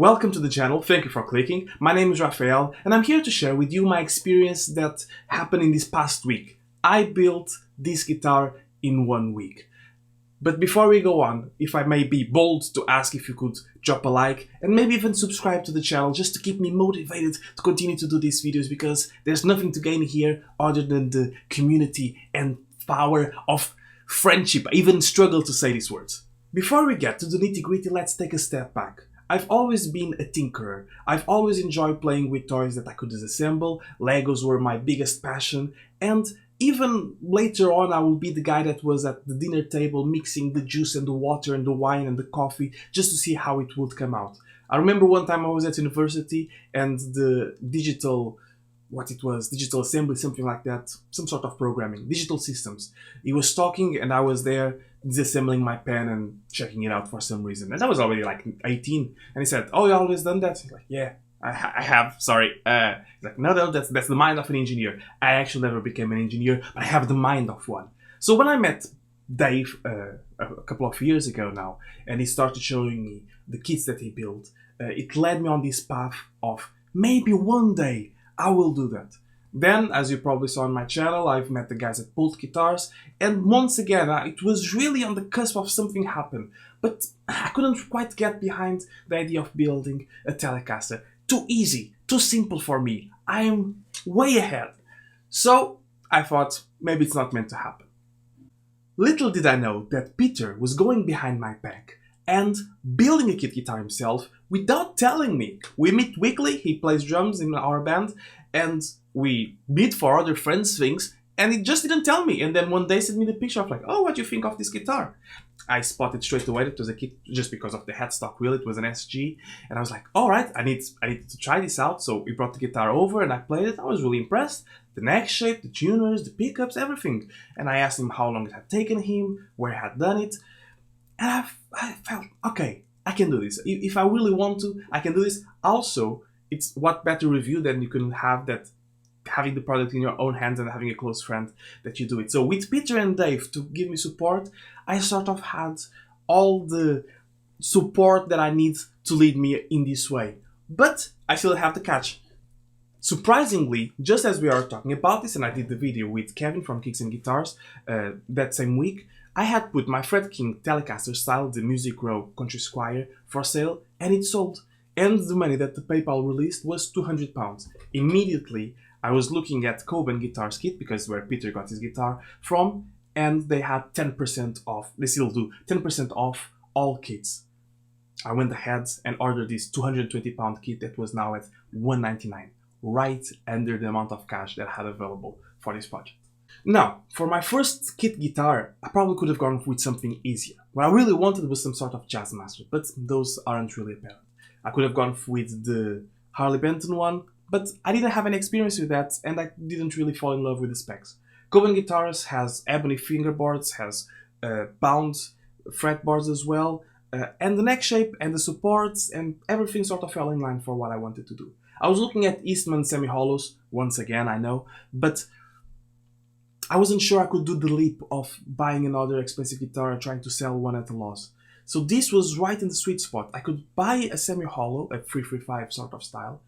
Welcome to the channel, thank you for clicking. My name is Rafael and I'm here to share with you my experience that happened in this past week. I built this guitar in 1 week. But before we go on, if I may be bold to ask if you could drop a like and maybe even subscribe to the channel just to keep me motivated to continue to do these videos, because there's nothing to gain here other than the community and power of friendship. I even struggle to say these words. Before we get to the nitty-gritty, let's take a step back. I've always been a tinkerer. I've always enjoyed playing with toys that I could disassemble. Legos were my biggest passion, and even later on I will be the guy that was at the dinner table mixing the juice and the water and the wine and the coffee just to see how it would come out. I remember one time I was at university and the digital assembly, something like that, some sort of programming, digital systems. He was talking and I was there disassembling my pen and checking it out for some reason. And I was already like 18. And he said, "Oh, you always done that?" He's like, "Yeah, I have, sorry." He's like, no, that's the mind of an engineer. I actually never became an engineer, but I have the mind of one. So when I met Dave a couple of years ago now, and he started showing me the kits that he built, it led me on this path of maybe one day I will do that. Then, as you probably saw on my channel, I've met the guys at Coban Guitars, and once again, it was really on the cusp of something happen, but I couldn't quite get behind the idea of building a Telecaster. Too easy, too simple for me. I am way ahead. So I thought maybe it's not meant to happen. Little did I know that Peter was going behind my back and building a kit guitar himself without telling me. We meet weekly, he plays drums in our band, and we meet for other friends' things, and he just didn't tell me. And then one day sent me the picture of like, "Oh, what do you think of this guitar?" I spotted straight away that it was a kit just because of the headstock wheel. It was an SG, and I was like, "All right, I need to try this out." So we brought the guitar over and I played it. I was really impressed. The neck shape, the tuners, the pickups, everything. And I asked him how long it had taken him, where he had done it, and I felt, okay, I can do this. If I really want to, I can do this. Also, it's what better review than you can have that having the product in your own hands and having a close friend that you do it. So with Peter and Dave to give me support, I sort of had all the support that I need to lead me in this way. But I still have the catch. Surprisingly, just as we are talking about this, and I did the video with Kevin from Coban Guitars that same week, I had put my Fred King Telecaster style, the Music Row Country Squire, for sale, and it sold. And the money that the PayPal released was £200. Immediately, I was looking at Coban Guitars kit, because where Peter got his guitar from, and they had 10% off. They still do 10% off all kits. I went ahead and ordered this £220 kit that was now at £199, right under the amount of cash that I had available for this project. Now, for my first kit guitar, I probably could have gone with something easier. What I really wanted was some sort of jazz master, but those aren't really apparent. I could have gone with the Harley Benton one, but I didn't have any experience with that, and I didn't really fall in love with the specs. Coban Guitars has ebony fingerboards, has bound fretboards as well, and the neck shape and the supports and everything sort of fell in line for what I wanted to do. I was looking at Eastman semi-hollows, once again, I know, but I wasn't sure I could do the leap of buying another expensive guitar and trying to sell one at a loss. So this was right in the sweet spot. I could buy a semi-hollow, a 335 sort of style,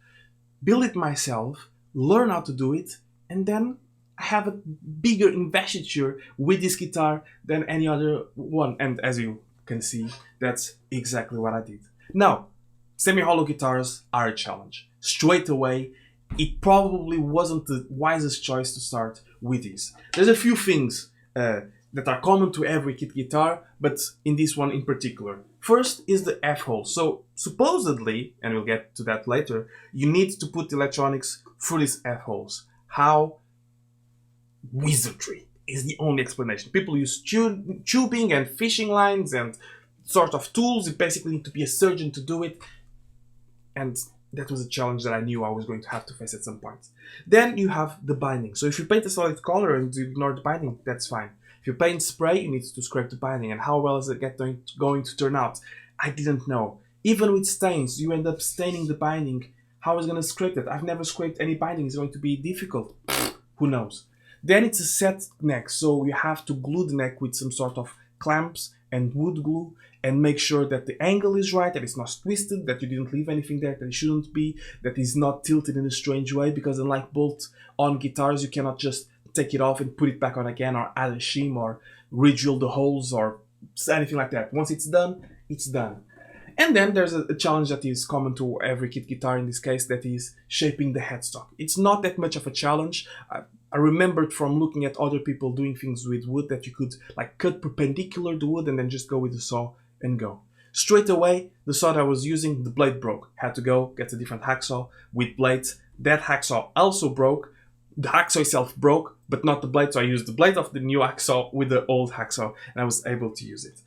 build it myself, learn how to do it, and then I have a bigger investiture with this guitar than any other one. And as you can see, that's exactly what I did. Now, semi-hollow guitars are a challenge. Straight away, it probably wasn't the wisest choice to start with this. There's a few things that are common to every kit guitar, but in this one in particular. First is the F-hole. So supposedly, and we'll get to that later, you need to put the electronics through these F-holes. How? Wizardry is the only explanation. People use tubing and fishing lines and sort of tools. You basically need to be a surgeon to do it. And that was a challenge that I knew I was going to have to face at some point. Then you have the binding. So if you paint a solid color and you ignore the binding, that's fine. If you paint spray, you need to scrape the binding. And how well is it going to turn out? I didn't know. Even with stains, you end up staining the binding. How I was going to scrape that? I've never scraped any binding. It's going to be difficult. Who knows? Then it's a set neck. So you have to glue the neck with some sort of clamps and wood glue and make sure that the angle is right, that it's not twisted, that you didn't leave anything there that it shouldn't be, that it's not tilted in a strange way, because unlike bolt-on guitars, you cannot just take it off and put it back on again, or add a shim, or re-drill the holes, or anything like that. Once it's done, it's done. And then there's a challenge that is common to every kit guitar in this case, that is shaping the headstock. It's not that much of a challenge. I remembered from looking at other people doing things with wood that you could like cut perpendicular the wood and then just go with the saw and go. Straight away, the saw that I was using, the blade broke. Had to go get a different hacksaw with blades. That hacksaw also broke. The hacksaw itself broke, but not the blade, so I used the blade of the new hacksaw with the old hacksaw, and I was able to use it.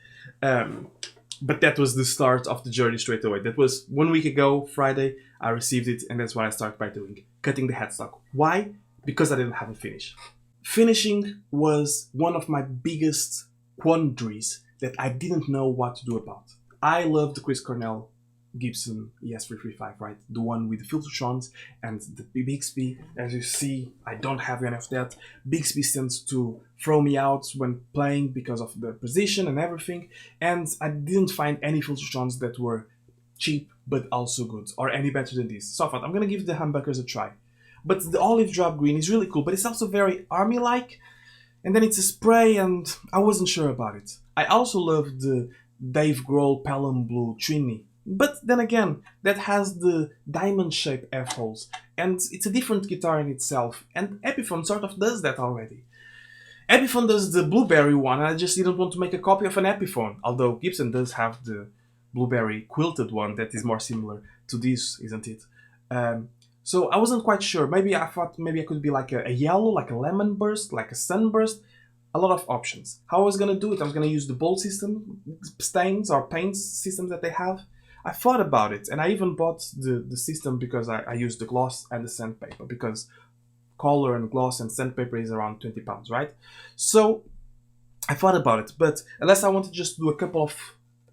But that was the start of the journey straight away. That was 1 week ago, Friday, I received it, and that's what I started by doing, cutting the headstock. Why? Because I didn't have a finish. Finishing was one of my biggest quandaries that I didn't know what to do about. I love the Chris Cornell Gibson ES335, right? The one with the Filtertrons and the Bixby. As you see, I don't have any of that. Bixby tends to throw me out when playing because of the position and everything, and I didn't find any Filtertrons that were cheap but also good, or any better than this. So I thought, I'm gonna give the humbuckers a try. But the olive drop green is really cool, but it's also very army-like, and then it's a spray, and I wasn't sure about it. I also love the Dave Grohl Pelham Blue Trini, but then again, that has the diamond-shaped F-holes, and it's a different guitar in itself, and Epiphone sort of does that already. Epiphone does the blueberry one, and I just didn't want to make a copy of an Epiphone, although Gibson does have the blueberry quilted one that is more similar to this, isn't it? So I wasn't quite sure. Maybe I thought maybe I could be like a yellow, like a lemon burst, like a sunburst. A lot of options. How I was going to do it, I was going to use the bolt system, stains or paints systems that they have. I thought about it, and I even bought the system because I used the gloss and the sandpaper, because color and gloss and sandpaper is around 20 pounds, right? So I thought about it, but unless I wanted to just do a couple of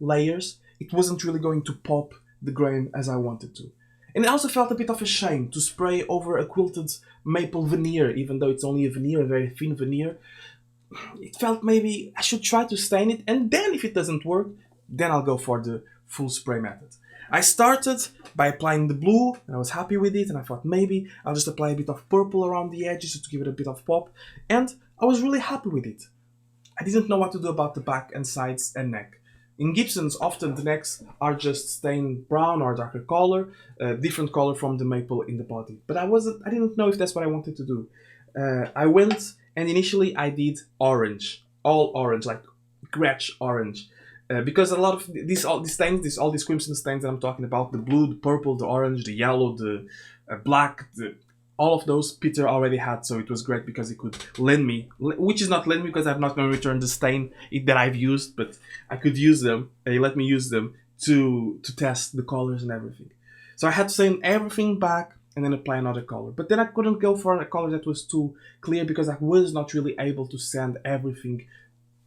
layers, it wasn't really going to pop the grain as I wanted to. And I also felt a bit of a shame to spray over a quilted maple veneer, even though it's only a veneer, a very thin veneer. It felt maybe I should try to stain it, and then if it doesn't work, then I'll go for the full spray method. I started by applying the blue, and I was happy with it, and I thought maybe I'll just apply a bit of purple around the edges to give it a bit of pop, and I was really happy with it. I didn't know what to do about the back and sides and neck. In Gibsons, often the necks are just stained brown or darker color, different color from the maple in the body. But I didn't know if that's what I wanted to do. I went and initially I did orange, all orange, like Gretsch orange, because a lot of all these crimson stains that I'm talking about, the blue, the purple, the orange, the yellow, the black, all of those Peter already had, so it was great because he could lend me, which is not lend me because I'm not going to return the stain that I've used, but I could use them, and he let me use them to test the colors and everything. So I had to sand everything back and then apply another color. But then I couldn't go for a color that was too clear because I was not really able to sand everything,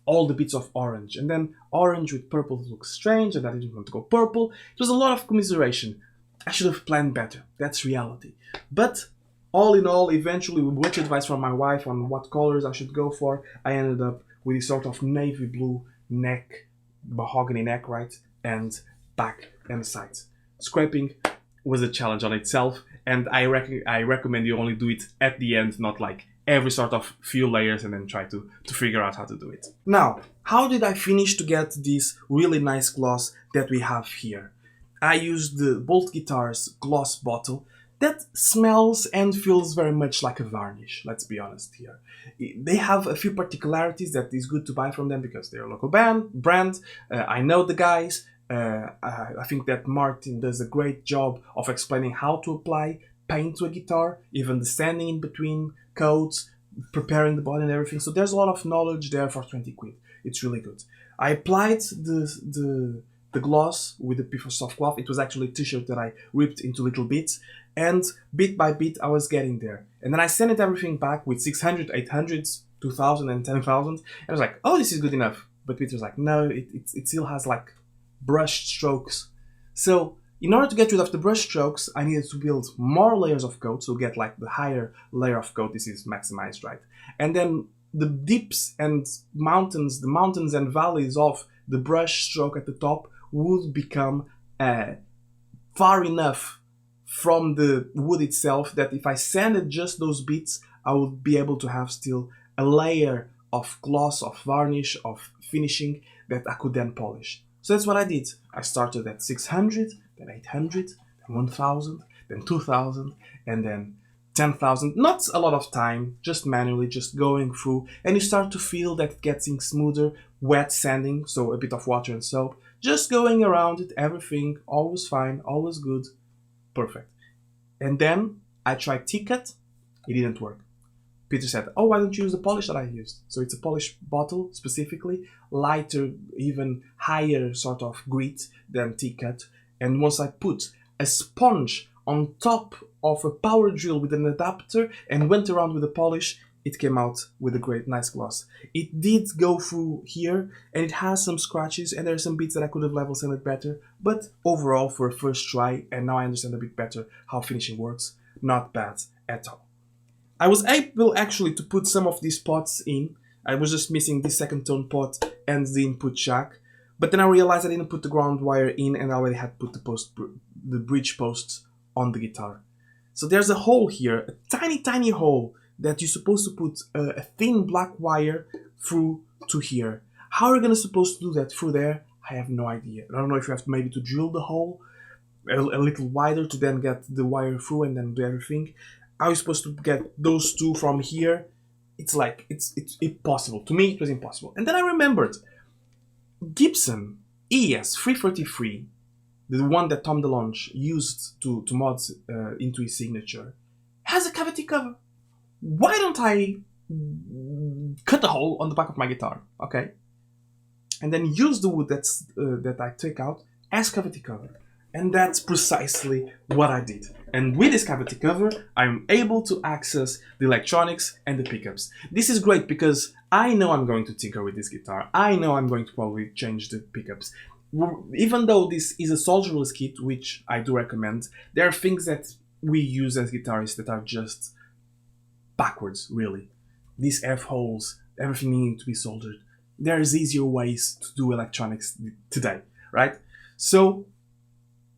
all the bits of orange. And then orange with purple looks strange, and I didn't want to go purple. It was a lot of commiseration. I should have planned better. That's reality. But all in all, eventually, with much advice from my wife on what colors I should go for, I ended up with this sort of navy blue neck, mahogany neck, right? And back and sides. Scraping was a challenge on itself, and I recommend you only do it at the end, not like every sort of few layers and then try to figure out how to do it. Now, how did I finish to get this really nice gloss that we have here? I used the Bolt Guitars gloss bottle that smells and feels very much like a varnish, let's be honest here. They have a few particularities that is good to buy from them because they're a local brand. I know the guys. I think that Martin does a great job of explaining how to apply paint to a guitar, even the sanding in between coats, preparing the body and everything. So there's a lot of knowledge there for 20 quid. It's really good. I applied the gloss with a piece of soft cloth. It was actually a t-shirt that I ripped into little bits, and bit by bit I was getting there. And then I sent everything back with 600, 800s, 2000 and 10,000. And I was like, oh, this is good enough. But Peter's like, no, it still has like brushed strokes. So in order to get rid of the brush strokes, I needed to build more layers of coat, so get like the higher layer of coat. This is maximized, right? And then the dips and mountains, the mountains and valleys of the brush stroke at the top would become far enough from the wood itself that if I sanded just those bits, I would be able to have still a layer of gloss, of varnish, of finishing that I could then polish. So that's what I did. I started at 600, then 800, then 1000, then 2000, and then 10,000. Not a lot of time, just manually, just going through, and you start to feel that it getting smoother, wet sanding, so a bit of water and soap, just going around it, everything, always fine, always good, perfect. And then I tried T-Cut, it didn't work. Peter said, oh, why don't you use the polish that I used? So it's a polish bottle, specifically, lighter, even higher sort of grit than T-Cut. And once I put a sponge on top of a power drill with an adapter and went around with the polish, it came out with a great, nice gloss. It did go through here, and it has some scratches, and there are some bits that I could have level sanded better, but overall, for a first try, and now I understand a bit better how finishing works, not bad at all. I was able actually to put some of these pots in. I was just missing the second tone pot and the input jack, but then I realized I didn't put the ground wire in, and I already had put the bridge posts on the guitar. So there's a hole here, a tiny, tiny hole that you're supposed to put a thin black wire through to here. How are you gonna supposed to do that through there? I have no idea. I don't know if you have to maybe to drill the hole a little wider to then get the wire through and then do everything. How are you supposed to get those two from here? It's like, it's impossible. To me, it was impossible. And then I remembered Gibson ES 333, the one that Tom DeLonge used to mod into his signature, has a cavity cover. Why don't I cut a hole on the back of my guitar, okay? And then use the wood that I take out as cavity cover. And that's precisely what I did. And with this cavity cover, I'm able to access the electronics and the pickups. This is great because I know I'm going to tinker with this guitar. I know I'm going to probably change the pickups. Even though this is a solderless kit, which I do recommend, there are things that we use as guitarists that are just backwards, really. These F-holes, everything needing to be soldered. There's easier ways to do electronics today, right? So,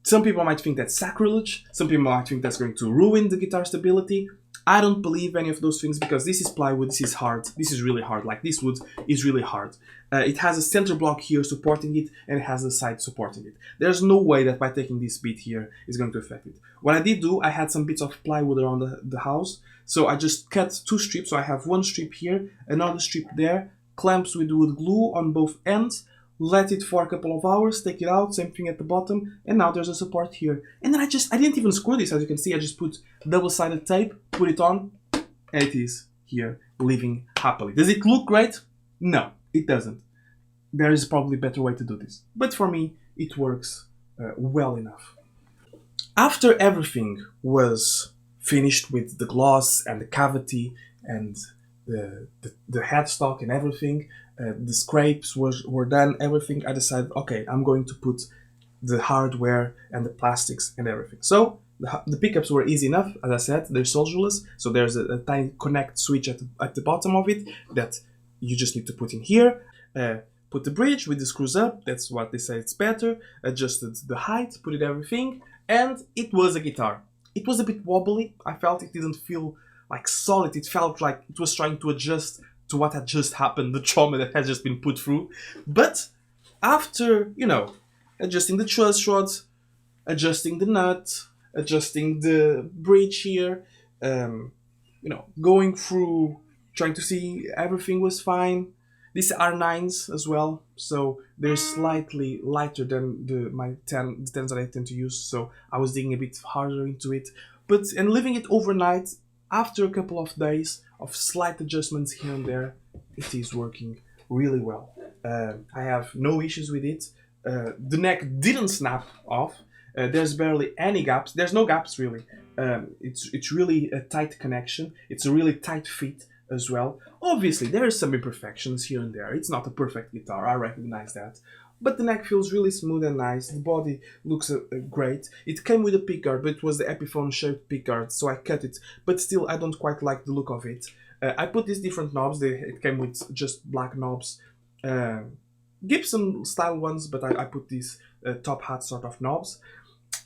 some people might think that's sacrilege, some people might think that's going to ruin the guitar stability. I don't believe any of those things because this is plywood, this is hard, this is really hard, like this wood is really hard. It has a center block here supporting it and it has a side supporting it. There's no way that by taking this bit here is going to affect it. What I did do, I had some bits of plywood around the house, so I just cut two strips, so I have one strip here, another strip there, clamps with wood glue on both ends, let it for a couple of hours, take it out, same thing at the bottom, and now there's a support here. And then I didn't even screw this, as you can see, I just put double-sided tape, put it on, and it is here, living happily. Does it look great? No, it doesn't. There is probably a better way to do this. But for me, it works well enough. After everything was finished with the gloss and the cavity and the headstock and everything, the scrapes were done, everything, I decided, okay, I'm going to put the hardware and the plastics and everything. So the pickups were easy enough, as I said, they're solderless, so there's a tiny connect switch at the bottom of it that you just need to put in here. Put the bridge with the screws up, that's what they say it's better, adjusted the height, put it everything, and it was a guitar. It was a bit wobbly, I felt it didn't feel like solid, it felt like it was trying to adjust to what had just happened, the trauma that has just been put through. But after, adjusting the truss rods, adjusting the nut, adjusting the bridge here, going through, trying to see everything was fine. These are 9s as well, so they're slightly lighter than the 10s that I tend to use, so I was digging a bit harder into it. And leaving it overnight, after a couple of days of slight adjustments here and there, it is working really well. I have no issues with it. The neck didn't snap off. There's barely any gaps. There's no gaps really. It's really a tight connection. It's a really tight fit as well. Obviously, there are some imperfections here and there. It's not a perfect guitar, I recognize that. But the neck feels really smooth and nice. The body looks great. It came with a pickguard, but it was the Epiphone shaped pickguard, so I cut it. But still, I don't quite like the look of it. I put these different knobs. It came with just black knobs. Gibson style ones, but I put these top hat sort of knobs,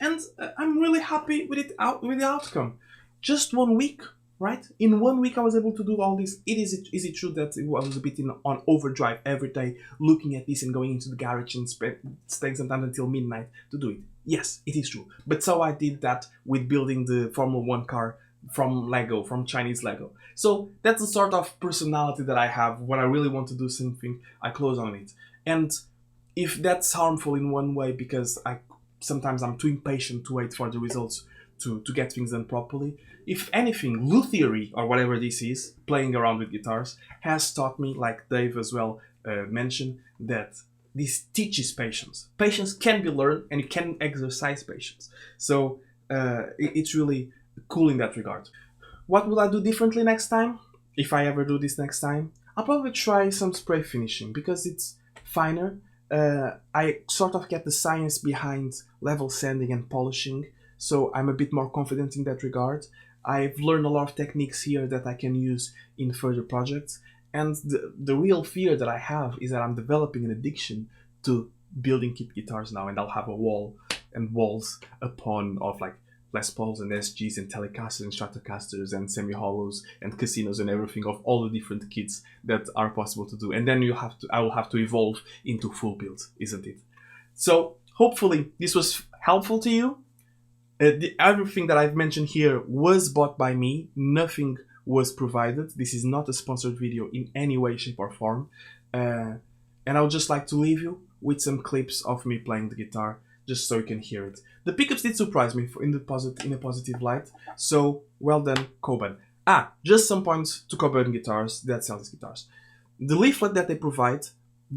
and I'm really happy with with the outcome. Just 1 week, right? In 1 week, I was able to do all this. Is it true that I was a bit on overdrive every day, looking at this and going into the garage and staying sometimes until midnight to do it? Yes, it is true. But so I did that with building the Formula One car from Lego, from Chinese Lego. So that's the sort of personality that I have. When I really want to do something, I close on it. And if that's harmful in one way, because I sometimes I'm too impatient to wait for the results to get things done properly. If anything, luthiery, or whatever this is, playing around with guitars, has taught me, like Dave as well mentioned, that this teaches patience. Patience can be learned, and you can exercise patience. So it's really cool in that regard. What will I do differently next time? If I ever do this next time, I'll probably try some spray finishing because it's finer. I sort of get the science behind level sanding and polishing, so I'm a bit more confident in that regard. I've learned a lot of techniques here that I can use in further projects, and the real fear that I have is that I'm developing an addiction to building kit guitars now, and I'll have a wall and walls upon of like Les Pauls and SGs and Telecasters and Stratocasters and semi-hollows and casinos and everything of all the different kits that are possible to do. And then I will have to evolve into full builds, isn't it? So hopefully this was helpful to you. Everything that I've mentioned here was bought by me. Nothing was provided. This is not a sponsored video in any way, shape or form. And I would just like to leave you with some clips of me playing the guitar, just so you can hear it. The pickups did surprise me in a positive light, so well done, Coban. Just some points to Coban Guitars that sell these guitars. The leaflet that they provide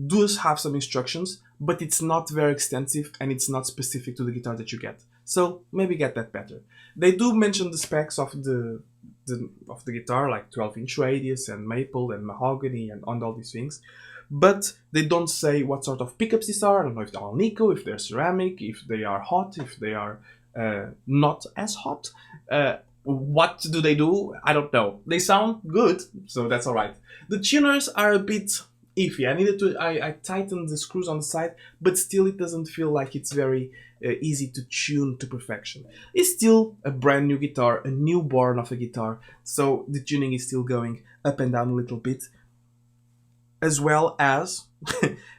does have some instructions, but it's not very extensive and it's not specific to the guitar that you get. So maybe get that better. They do mention the specs of the guitar, like 12-inch radius and maple and mahogany and all these things. But they don't say what sort of pickups these are. I don't know if they're Alnico, if they're ceramic, if they are hot, if they are not as hot. What do they do? I don't know. They sound good, so that's alright. The tuners are a bit iffy. I tightened the screws on the side, but still it doesn't feel like it's very easy to tune to perfection. It's still a brand new guitar, a newborn of a guitar, so the tuning is still going up and down a little bit. As well as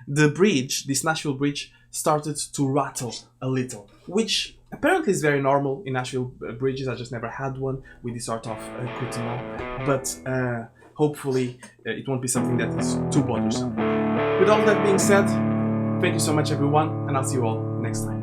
the bridge, this Nashville bridge, started to rattle a little, which apparently is very normal in Nashville bridges. I just never had one with this sort of accoutrement, but hopefully it won't be something that is too bothersome. With all that being said, thank you so much everyone, and I'll see you all next time.